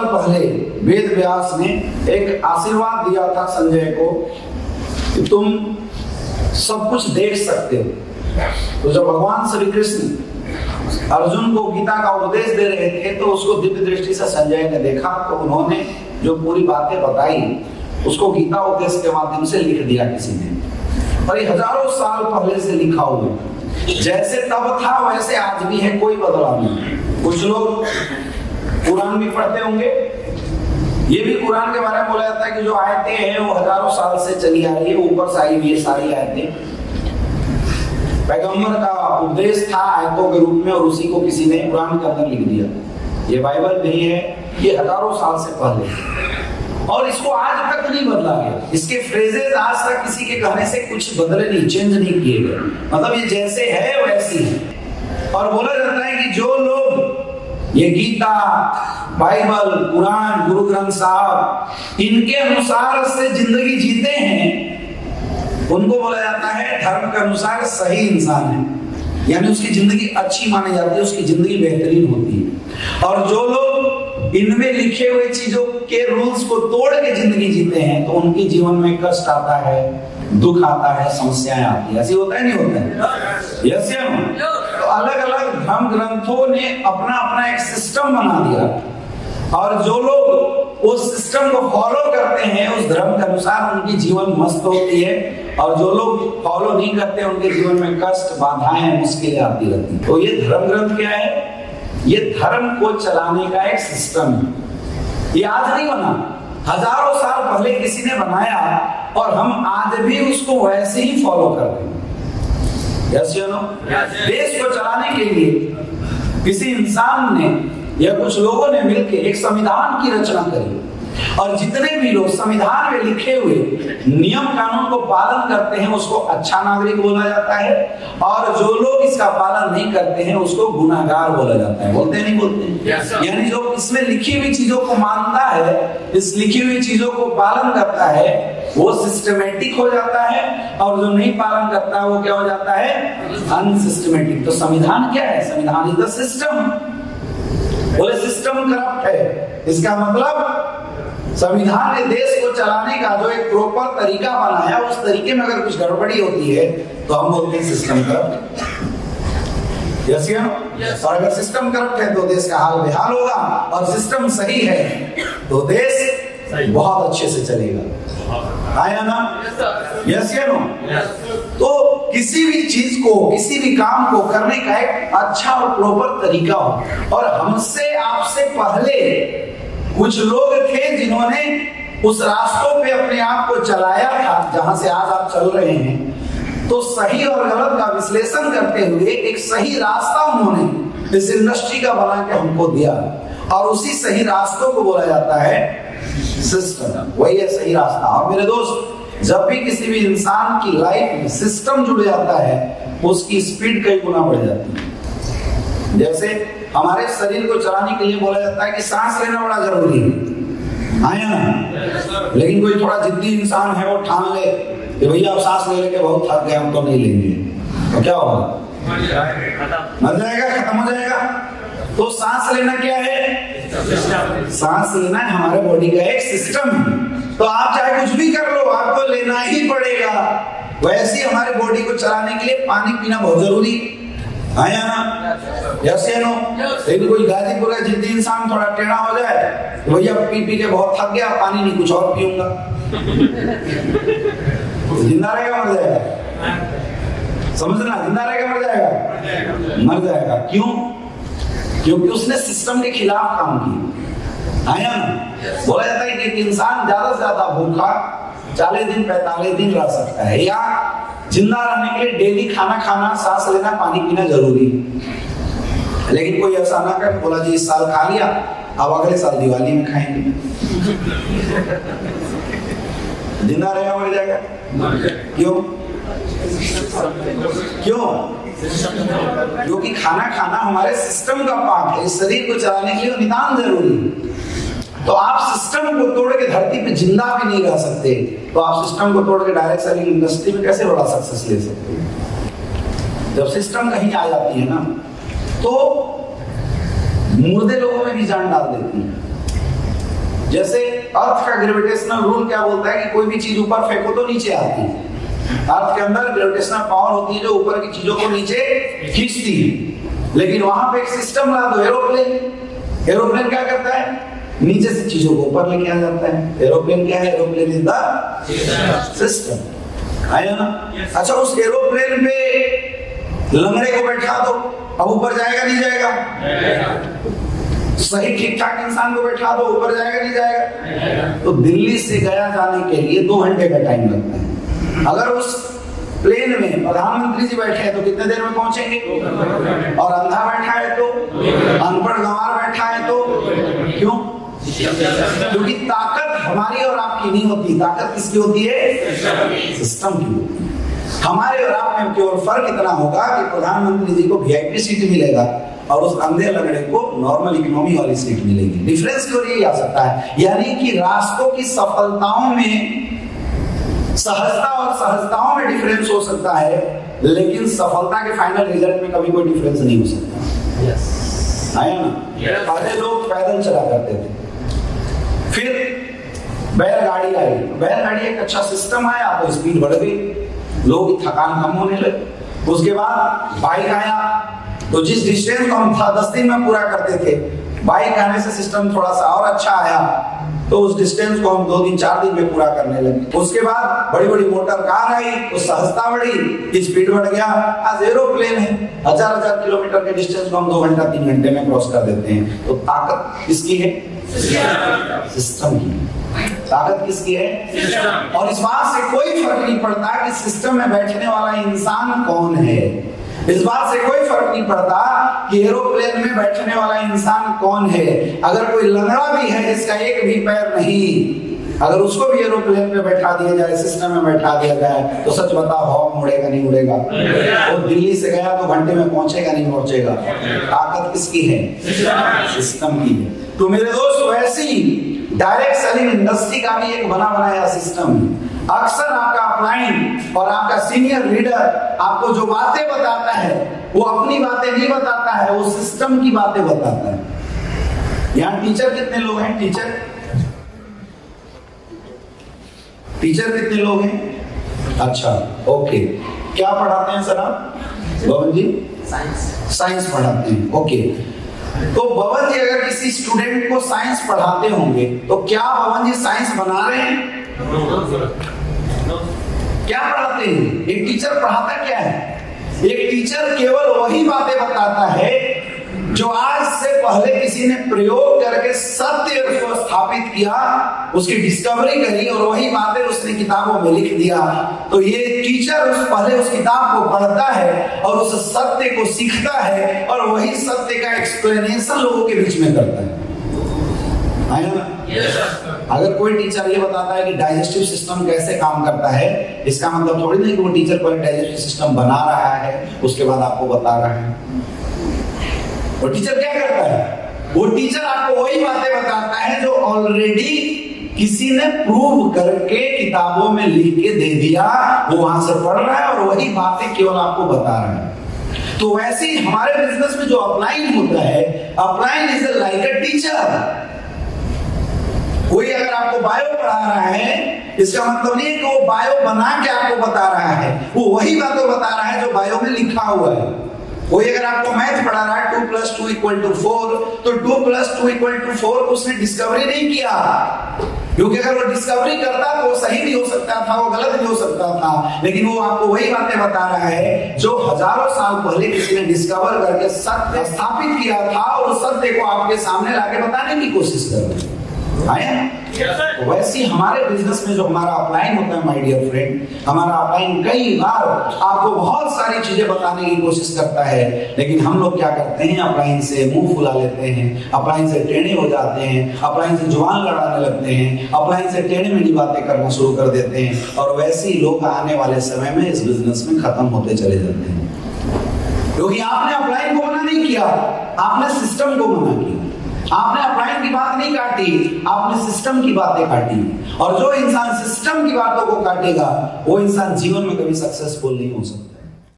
साल पहले वेद व्यास ने एक आशीर्वाद दिया था संजय को कि तुम सब कुछ देख सकते हो। तो जब भगवान श्री कृष्ण अर्जुन को गीता का उपदेश दे रहे थे तो उसको दिव्य दृष्टि से संजय ने देखा, तो उन्होंने जो पूरी बातें बताई उसको गीता उपदेश के माध्यम से लिख दिया किसी ने। और ये हजारों साल पहले से लिखा हुआ, जैसे तब था वैसे आज भी है, कोई बदलाव नहीं। कुछ लोग कुरान भी पढ़ते होंगे, ये भी कुरान के बारे में बोला जाता है कि जो आयतें हैं वो हजारों साल से चली आ रही है, ऊपर से आई हुई है सारी आयतें। पैगंबर का उपदेश था आयतों के रूप में और उसी को किसी ने कुरान के अंदर लिख दिया। ये बाइबल नहीं है, ये हजारों साल से पहले, और इसको आज तक नहीं बदला गया। इसके फ्रेजेस आज तक किसी के कहने से कुछ बदले नहीं, चेंज नहीं किए गए, मतलब ये जैसे है वैसी है। और बोला जाता है कि जो लोग ये गीता, बाइबल, कुरान, गुरु ग्रंथ साहब इनके अनुसार से जिंदगी जीते हैं उनको बोला जाता है धर्म के अनुसार सही इंसान है, यानी उसकी जिंदगी अच्छी मानी जाती है, उसकी जिंदगी बेहतरीन होती है। और जो लोग इनमें लिखे हुए चीजों के रूल्स को तोड़ के जिंदगी जीते हैं तो उनके जीवन में कष्ट आता है, दुख आता है, समस्याएं आती है। ऐसे होता है नहीं होता है? यस या नो? तो अलग अलग धर्म ग्रंथों ने अपना अपना एक सिस्टम बना दिया और जो लोग उस सिस्टम को फॉलो करते हैं उस धर्म के अनुसार उनकी जीवन मस्त होती है, और जो लोग फॉलो नहीं करते उनके जीवन में कष्ट, बाधाएं, मुश्किलें आती रहती हैं। तो ये धर्म ग्रंथ क्या है? ये धर्म को चलाने का एक सिस्टम है। ये आज नहीं बना, हजारों साल पहले किसी ने बनाया और हम आज भी उसको वैसे ही फॉलो करते हैं। यस या नो? देश को चलाने के लिए किसी इंसान ने या कुछ लोगों ने मिलकर एक संविधान की रचना करी और जितने भी लोग संविधान में लिखे हुए नियम कानून को पालन करते हैं उसको अच्छा नागरिक बोला जाता है, और जो लोग इसका पालन नहीं करते हैं उसको गुनाहगार बोला जाता है। बोलते नहीं बोलते? यानी जो इसमें लिखी हुई चीजों को मानता है, इस लिखी हुई चीजों को पालन करता है वो सिस्टमेटिक हो जाता है, और जो नहीं पालन करता है वो क्या हो जाता है? अनसिस्टमेटिक। तो संविधान क्या है? संविधान इज द सिस्टम। बोले सिस्टम करप्ट है, इसका मतलब संविधान ने देश को चलाने का जो एक प्रॉपर तरीका बनाया उस तरीके में अगर कुछ गड़बड़ी होती है तो हम बोलते हैं सिस्टम करप्ट। यस या नो? और अगर सिस्टम करप्ट है तो देश का हाल बेहाल होगा, और सिस्टम सही है तो देश बहुत अच्छे से चलेगा। आया ना? यस या नो? तो किसी भी चीज को, किसी भी काम को करने का एक अच्छा और प्रॉपर तरीका हो, और हमसे आपसे पहले कुछ लोग थे जिन्होंने उस रास्तों पे अपने आप को चलाया था जहां से आज आप चल रहे हैं। तो सही और गलत का विश्लेषण करते हुए एक सही रास्ता उन्होंने इस इंडस्ट्री का बना के हमको दिया, और उसी सही रास्तों को बोला जाता है सिस्टम। वही है सही रास्ता। और मेरे दोस्त, जब भी किसी भी इंसान की लाइफ में सिस्टम जुड़ जाता है उसकी स्पीड कई गुना बढ़ जाती है। जैसे हमारे शरीर को चलाने के लिए बोला जाता है कि सांस लेना बड़ा जरूरी है, आया ना? लेकिन कोई थोड़ा जिद्दी इंसान है वो ठान ले कि भैया अब सांस ले लेके बहुत थक गए, हम तो नहीं लेंगे, तो क्या होगा? मर जाएगा, खत्म हो जाएगा। तो सांस लेना क्या है? सांस लेना है हमारे बॉडी का एक सिस्टम। तो आप चाहे कुछ भी कर लो, आपको लेना ही पड़ेगा। वैसे ही हमारे बॉडी को चलाने के लिए पानी पीना बहुत जरूरी है ना? यस या नो? लेकिन कोई गाजीपुर का जिद्दी इंसान थोड़ा टेढ़ा हो जाए तो भैया पी पी के बहुत थक गया, पानी नहीं कुछ और पीऊंगा, जिंदा रहेगा मर जाएगा? समझना, जिंदा रहेगा मर जाएगा? मर जाएगा। क्यों? क्योंकि उसने सिस्टम के खिलाफ काम किया। आया ना? बोला जाता है कि एक इंसान ज्यादा से ज्यादा भूखा 40 दिन 45 दिन रह सकता है, या जिंदा रहने के लिए डेली खाना खाना, सांस लेना, पानी पीना जरूरी है। लेकिन कोई ऐसा ना कर बोला जी इस साल खा लिया, अब अगले साल दिवाली में खाएंगे, जिंदा रहेगा मर जाएगा? क्यों? क्यों? क्योंकि खाना खाना हमारे सिस्टम का पार्ट है। इस शरीर को चलाने के लिए निदान जरूरी है। तो आप सिस्टम को तोड़ के धरती पे जिंदा भी नहीं रह सकते, तो आप सिस्टम को तोड़ के डायरेक्ट सेलिंग इंडस्ट्री में कैसे बड़ा सक्सेस ले सकते हैं? जब सिस्टम कहीं आ जाती है ना तो मुर्दे लोगों में भी जान डाल देती है। जैसे अर्थ का ग्रेविटेशनल रूल क्या बोलता है कि कोई भी चीज ऊपर फेंको तो नीचे आती है। अर्थ के अंदर ग्रेविटेशनल पावर होती है जो ऊपर की चीजों को नीचे खींचती है। लेकिन वहां पे एक सिस्टम ला दो, एरोप्लेन। एरोप्लेन क्या करता है? नीचे से चीजों को ऊपर लेके आ जाता है। एरोप्लेन क्या है? एरोप्लेन इज द सिस्टम, है ना? अच्छा, उस एरोप्लेन पे लंगड़े को बैठा दो, अब ऊपर जाएगा नहीं जाएगा? सही ठीक ठाक इंसान को बैठा दो, ऊपर जाएगा नहीं जाएगा? तो दिल्ली से गया जाने के लिए 2 घंटे का टाइम लगता है। अगर उस प्लेन में प्रधानमंत्री जी बैठे हैं तो कितने देर में पहुंचेंगे? और अंधा बैठा है तो, अनपढ़ गंवार बैठा है तो, क्यों? क्योंकि ताकत हमारी और आपकी नहीं होती, ताकत किसकी होती है? सिस्टम की होती है। हमारे और आप में केवल फर्क इतना होगा कि प्रधानमंत्री जी को वीआईपी सीट मिलेगा और उस अंधे लंगड़े को नॉर्मल इकोनॉमी वाली सीट मिलेगी। डिफरेंस क्यों यही आ सकता है? यानी कि रास्तों की सफलताओं में, सहजता और सहजताओं में डिफरेंस हो सकता है, लेकिन सफलता के फाइनल रिजल्ट में कभी कोई डिफरेंस नहीं हो सकता। है ना? पहले लोग पैदल चला करते थे, फिर बैलगाड़ी आई। बैलगाड़ी एक अच्छा सिस्टम आया तो स्पीड बढ़ गई, लोग की थकान कम होने लगी। उसके बाद बाइक आया तो जिस डिस्टेंस को हम 10 दिन में पूरा करते थे, बाइक आने से सिस्टम थोड़ा सा और अच्छा आया तो उस डिस्टेंस को हम 2 दिन 4 दिन में पूरा करने लगे। उसके बाद बड़ी बड़ी मोटर कार आई तो सहजता बढ़ी, स्पीड बढ़ गया। आज एरोप्लेन है, 1000 किलोमीटर के डिस्टेंस को हम 2 घंटा 3 घंटे में क्रॉस कर देते हैं। तो ताकत किसकी है? सिस्टम की। ताकत किसकी है? और इस बात से कोई फर्क नहीं पड़ता कि सिस्टम में बैठने वाला इंसान कौन है। इस बात से कोई फर्क नहीं पड़ता कि एरोप्लेन में बैठने वाला इंसान कौन है। अगर कोई लंगड़ा भी है जिसका एक भी पैर नहीं, अगर उसको भी एरोप्लेन में बैठा दिया जाए, सिस्टम में बैठा दिया जाए, तो सच बताओ हवा उड़ेगा नहीं उड़ेगा? वो दिल्ली से गया तो घंटे में पहुंचेगा नहीं पहुंचेगा? ताकत किसकी है? सिस्टम की है। तो मेरे दोस्त, वैसी डायरेक्ट सेलिंग इंडस्ट्री का भी एक बना बनाया सिस्टम है। अक्सर आपका अपलाइन और आपका सीनियर लीडर आपको जो बातें बताता है वो अपनी बातें नहीं बताता है, वो सिस्टम की बातें बताता है। यहाँ टीचर कितने लोग हैं? टीचर कितने लोग हैं? अच्छा, ओके। क्या पढ़ाते हैं सर आप? भवन जी साइंस पढ़ाते हैं। ओके, तो भवन जी अगर किसी स्टूडेंट को साइंस पढ़ाते होंगे तो क्या भवन जी साइंस बना रहे हैं? क्या पढ़ाते हैं? एक टीचर पढ़ाता क्या है? एक टीचर केवल वही बातें बताता है जो आज से पहले किसी ने प्रयोग करके सत्य को स्थापित किया, उसकी डिस्कवरी करी और वही बातें उसने किताबों में लिख दिया। तो ये टीचर पहले उस किताब को पढ़ता है और उस सत्य को सीखता है और वही सत्य का एक्सप्लेनेशन लोगों के बीच में करता है ना? अगर कोई टीचर ये बताता है कि डाइजेस्टिव सिस्टम कैसे काम करता है, इसका मतलब थोड़ी नहीं कि वो टीचर कोई डाइजेस्टिव सिस्टम बना रहा है उसके बाद आपको बता रहा है। वो टीचर क्या करता है? वो टीचर आपको वही बातें बताता है जो ऑलरेडी किसी ने प्रूव करके किताबों में लिख के दे दिया, वो वहां से पढ़ रहा है और वही बातें केवल आपको बता रहा है। तो वैसे ही हमारे बिजनेस में जो अपलाइन होता है, upline is like a teacher. कोई अगर आपको बायो पढ़ा रहा है, इसका मतलब नहीं है कि वो बायो बना के आपको बता रहा है, वो वही बातें बता रहा है जो बायो में लिखा हुआ है। कोई अगर आपको मैथ पढ़ा रहा है 2 + 2 = 4, तो 2 + 2 = 4 उसने डिस्कवरी नहीं किया, क्योंकि अगर वो डिस्कवरी करता तो वो सही भी हो सकता था, वो गलत भी हो सकता था, लेकिन वो आपको वही बातें बता रहा है जो हजारों साल पहले किसी ने डिस्कवर करके सत्य स्थापित किया था और उस सत्य को आपके सामने लाके बताने की कोशिश कर रहे हैं। तो वैसे हमारे बिजनेस में जो हमारा अपलाइन होता है माय डियर फ्रेंड, हमारा अपलाइन कई बार आपको बहुत सारी चीजें बताने की कोशिश करता है, लेकिन हम लोग क्या करते हैं? अपलाइन से मुंह फुला लेते हैं, अपलाइन से टेढ़े हो जाते हैं, अपलाइन से जुबान लड़ाने लगते हैं, अपलाइन से टेढ़े मेढ़ी बातें करना शुरू कर देते हैं, और वैसे ही लोग आने वाले समय में इस बिजनेस में खत्म होते चले जाते हैं। क्योंकि आपने अपलाइन को मना नहीं किया, आपने सिस्टम को मना किया। आपने अपलाइन की बात नहीं काटी, आपने सिस्टम की बातें काटी। और जो इंसान सिस्टम की बातों को काटेगा वो इंसान जीवन में कभी सक्सेसफुल नहीं हो सकता।